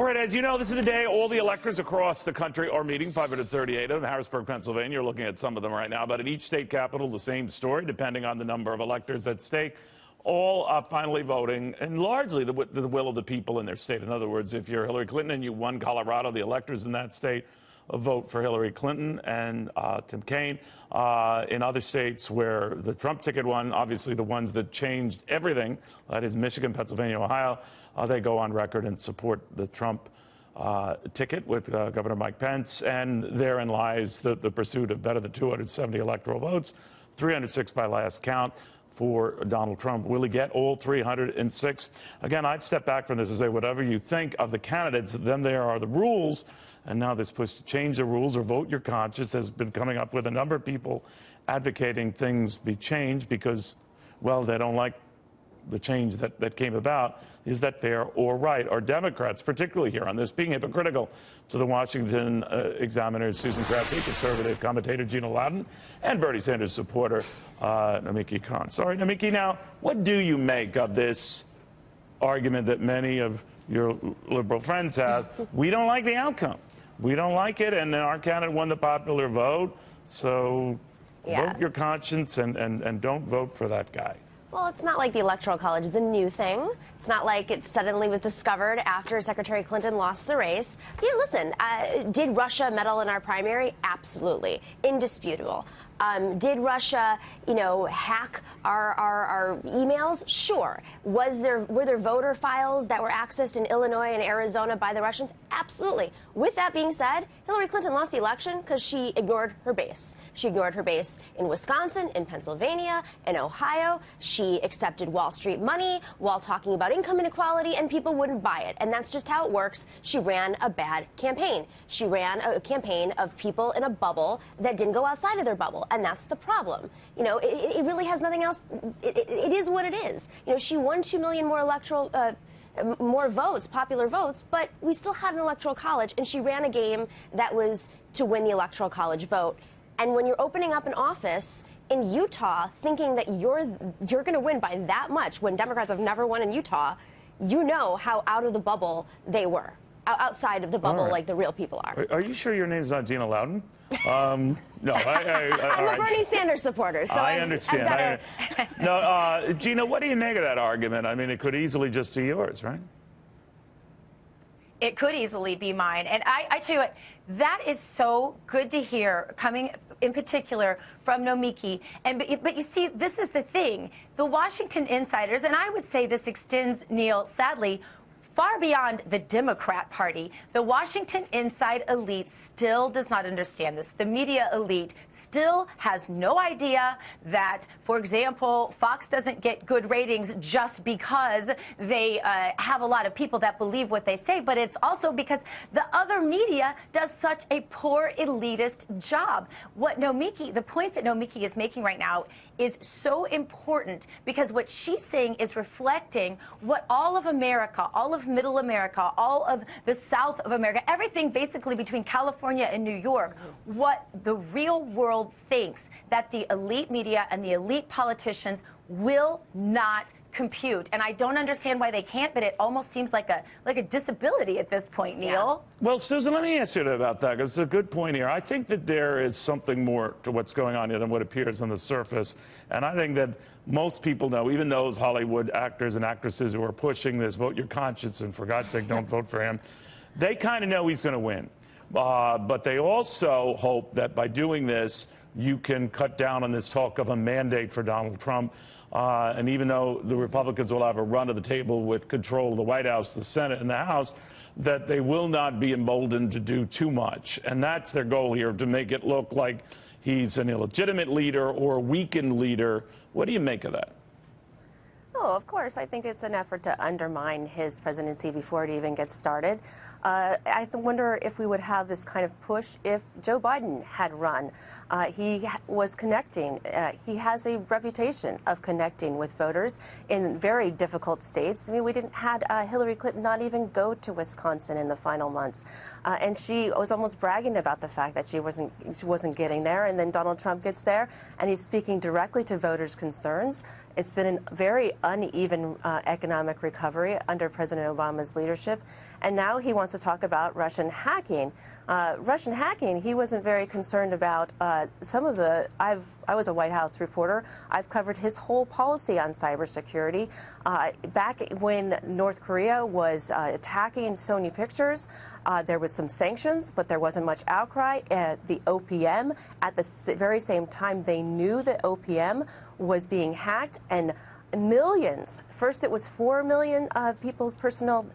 All right, as you know, this is the day all the electors across the country are meeting, 538 of them, Harrisburg, Pennsylvania. You're looking at some of them right now, but at each state capital, the same story, depending on the number of electors at stake, all finally voting, and largely the will of the people in their state. In other words, if you're Hillary Clinton and you won Colorado, the electors in that state vote for Hillary Clinton and Tim Kaine. In other states where the Trump ticket won, obviously the ones that changed everything, that is Michigan, Pennsylvania, Ohio, they go on record and support the Trump ticket with Governor Mike Pence, and therein lies the pursuit of better than 270 electoral votes, 306 by last count for Donald Trump. Will he get all 306? Again, I'd step back from this and say whatever you think of the candidates, then there are the rules, and now this push to change the rules or vote your conscience has been coming up with a number of people advocating things be changed because, well, they don't like the change that came about. Is that fair or right? Are Democrats, particularly here on this, being hypocritical to the Washington Examiner's Susan Crabtree, conservative commentator Gina Loudon, and Bernie Sanders supporter Nomiki Konst? All right, Nomiki, now, what do you make of this argument that many of your liberal friends have? We don't like the outcome. We don't like it, and our candidate won the popular vote, so vote your conscience and don't vote for that guy. Well, it's not like the Electoral College is a new thing. It's not like it suddenly was discovered after Secretary Clinton lost the race. Yeah, listen, did Russia meddle in our primary? Absolutely. Indisputable. Did Russia, hack our emails? Sure. Were there voter files that were accessed in Illinois and Arizona by the Russians? Absolutely. With that being said, Hillary Clinton lost the election because she ignored her base. She ignored her base in Wisconsin, in Pennsylvania, in Ohio. She accepted Wall Street money while talking about income inequality, and people wouldn't buy it. And that's just how it works. She ran a bad campaign. She ran a campaign of people in a bubble that didn't go outside of their bubble, and that's the problem. It really has nothing else. It is what it is. She won 2 million more more votes, popular votes, but we still had an Electoral College, and she ran a game that was to win the Electoral College vote. And when you're opening up an office in Utah thinking that you're going to win by that much when Democrats have never won in Utah, you know how out of the bubble they were, outside of the bubble like the real people are. Are you sure your name's not Gina Loudon? No, I'm a Bernie Sanders supporter, so I understand. No, Gina, what do you make of that argument? I mean, it could easily just be yours, right? It could easily be mine. And I tell you what, that is so good to hear, coming in particular from Nomiki. But you see, this is the thing. The Washington insiders, and I would say this extends, Neil, sadly, far beyond the Democrat Party. The Washington inside elite still does not understand this. The media elite still has no idea that, for example, Fox doesn't get good ratings just because they have a lot of people that believe what they say, but it's also because the other media does such a poor elitist job. The point that Nomiki is making right now is so important because what she's saying is reflecting what all of America, all of Middle America, all of the South of America, everything basically between California and New York, what the real world thinks that the elite media and the elite politicians will not compute. And I don't understand why they can't, but it almost seems like a disability at this point, Neil. Yeah. Well, Susan, let me ask you about that, because it's a good point here. I think that there is something more to what's going on here than what appears on the surface. And I think that most people know, even those Hollywood actors and actresses who are pushing this, vote your conscience, and for God's sake, don't vote for him, they kind of know he's going to win. But they also hope that by doing this, you can cut down on this talk of a mandate for Donald Trump. And even though the Republicans will have a run to the table with control of the White House, the Senate, and the House, that they will not be emboldened to do too much. And that's their goal here, to make it look like he's an illegitimate leader or a weakened leader. What do you make of that? Oh, of course. I think it's an effort to undermine his presidency before it even gets started. I wonder if we would have this kind of push if Joe Biden had run. He was connecting. He has a reputation of connecting with voters in very difficult states. I mean, we didn't had Hillary Clinton not even go to Wisconsin in the final months. And she was almost bragging about the fact that she wasn't getting there. And then Donald Trump gets there, and he's speaking directly to voters' concerns. It's been a very uneven economic recovery under President Obama's leadership, and now he wants to talk about Russian hacking. Russian hacking, he wasn't very concerned about some of the, I was a White House reporter. I've covered his whole policy on cybersecurity. Back when North Korea was attacking Sony Pictures, there was some sanctions, but there wasn't much outcry. The OPM, at the very same time, they knew that OPM was being hacked, and millions. First, it was 4 million people's personal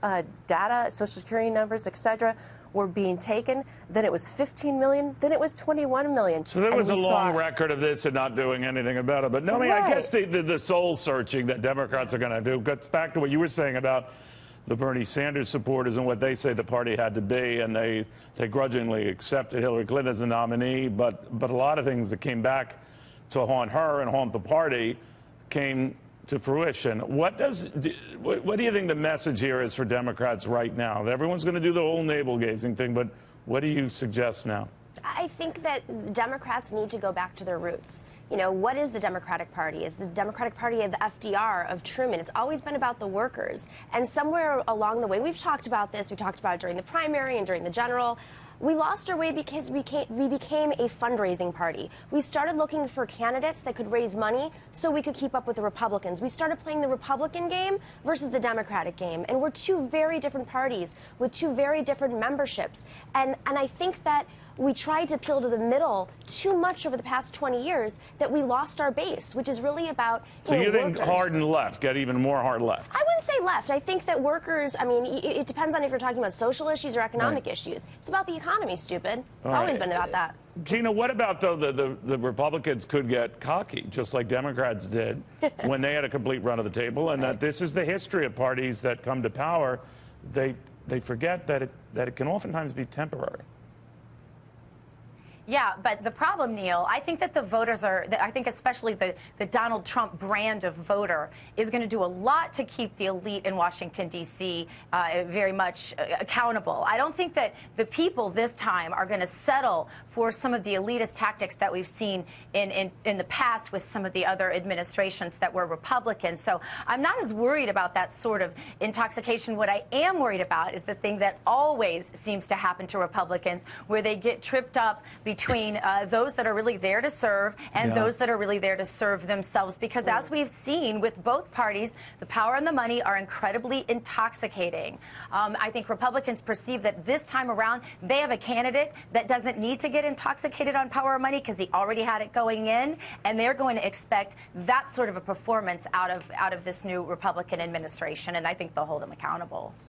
data, social security numbers, etc., were being taken. Then it was 15 million. Then it was 21 million. So there was a long record of this and not doing anything about it. But no, I mean, I guess the soul searching that Democrats are going to do gets back to what you were saying about the Bernie Sanders supporters and what they say the party had to be, and they grudgingly accepted Hillary Clinton as the nominee. But a lot of things that came back to haunt her and haunt the party came to fruition. What do you think the message here is for Democrats right now? Everyone's going to do the whole navel-gazing thing, but what do you suggest now? I think that Democrats need to go back to their roots. You know, what is the Democratic Party? It's the Democratic Party of the FDR, of Truman. It's always been about the workers. And somewhere along the way, we've talked about this, we talked about it during the primary and during the general. We lost our way because we became a fundraising party. We started looking for candidates that could raise money so we could keep up with the Republicans. We started playing the Republican game versus the Democratic game. And we're two very different parties with two very different memberships. And I think that we tried to appeal to the middle too much over the past 20 years that we lost our base, which is really about, So you think workers. hard and left, get even more hard left? I wouldn't say left. I think that workers, I mean, it depends on if you're talking about social issues or economic issues. It's about the economy, stupid. It's always been about that. Gina, what about, though, the Republicans could get cocky, just like Democrats did, when they had a complete run of the table, and that this is the history of parties that come to power. They forget that it can oftentimes be temporary. Yeah, but the problem, Neil, I think that the voters are, I think especially the Donald Trump brand of voter is going to do a lot to keep the elite in Washington, D.C. Very much accountable. I don't think that the people this time are going to settle for some of the elitist tactics that we've seen in the past with some of the other administrations that were Republican. So I'm not as worried about that sort of intoxication. What I am worried about is the thing that always seems to happen to Republicans, where they get tripped up between those that are really there to serve and those that are really there to serve themselves. Because as we've seen with both parties, the power and the money are incredibly intoxicating. I think Republicans perceive that this time around they have a candidate that doesn't need to get intoxicated on power or money because he already had it going in, and they're going to expect that sort of a performance out of this new Republican administration, and I think they'll hold him accountable.